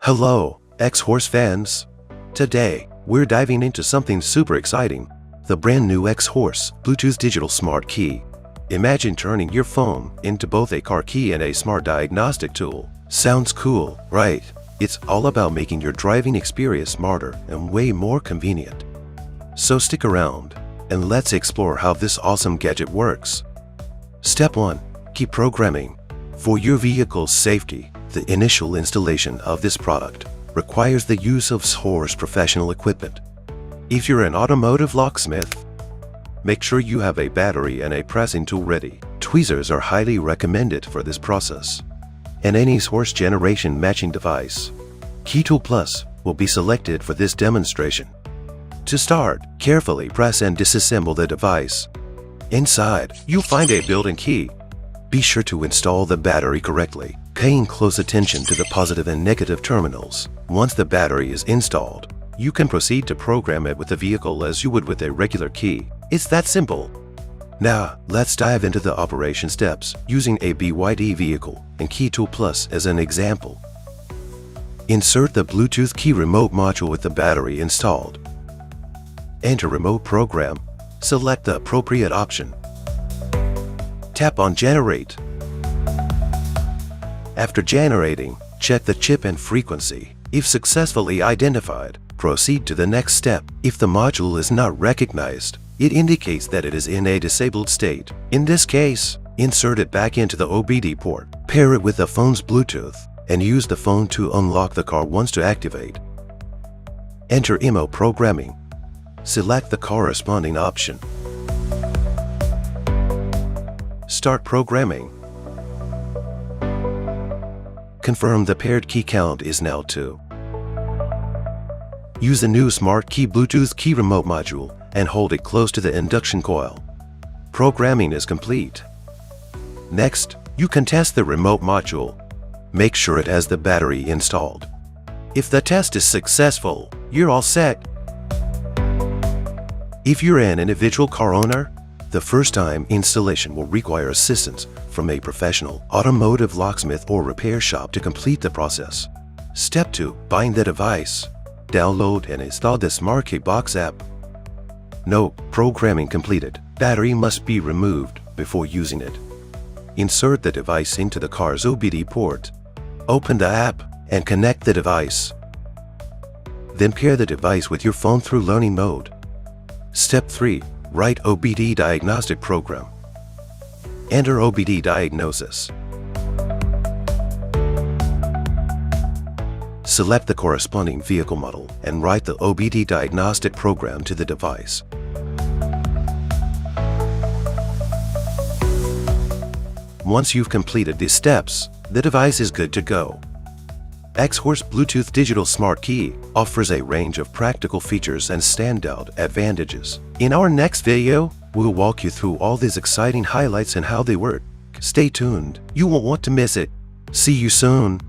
Hello, Xhorse fans! Today, we're diving into something super exciting, the brand new Xhorse Bluetooth Digital Smart Key. Imagine turning your phone into both a car key and a smart diagnostic tool. Sounds cool, right? It's all about making your driving experience smarter and way more convenient. So stick around, and let's explore how this awesome gadget works. Step 1. Key programming. For your vehicle's safety, the initial installation of this product requires the use of Xhorse professional equipment. If you're an automotive locksmith, make sure you have a battery and a pressing tool ready. Tweezers are highly recommended for this process. And any Xhorse generation matching device. Key Tool Plus will be selected for this demonstration. To start, carefully press and disassemble the device. Inside, you'll find a built-in key. Be sure to install the battery correctly, paying close attention to the positive and negative terminals. Once the battery is installed, you can proceed to program it with the vehicle as you would with a regular key. It's that simple. Now, let's dive into the operation steps using a BYD vehicle and Key Tool Plus as an example. Insert the Bluetooth key remote module with the battery installed. Enter Remote Program. Select the appropriate option. Tap on Generate. After generating, check the chip and frequency. If successfully identified, proceed to the next step. If the module is not recognized, it indicates that it is in a disabled state. In this case, insert it back into the OBD port. Pair it with the phone's Bluetooth and use the phone to unlock the car once to activate. Enter IMO programming. Select the corresponding option. Start programming. Confirm the paired key count is now 2. Use the new Smart Key Bluetooth key remote module and hold it close to the induction coil. Programming is complete. Next, you can test the remote module. Make sure it has the battery installed. If the test is successful, you're all set. If you're an individual car owner, the first-time installation will require assistance from a professional automotive locksmith or repair shop to complete the process. Step 2. Bind the device. Download and install the Smart Key Box app. Note: programming completed. Battery must be removed before using it. Insert the device into the car's OBD port. Open the app and connect the device. Then pair the device with your phone through learning mode. Step 3. Write OBD diagnostic program. Enter OBD diagnosis. Select the corresponding vehicle model and write the OBD diagnostic program to the device. Once you've completed these steps, the device is good to go. Xhorse Bluetooth Digital Smart Key offers a range of practical features and standout advantages. In our next video, we'll walk you through all these exciting highlights and how they work. Stay tuned, you won't want to miss it. See you soon!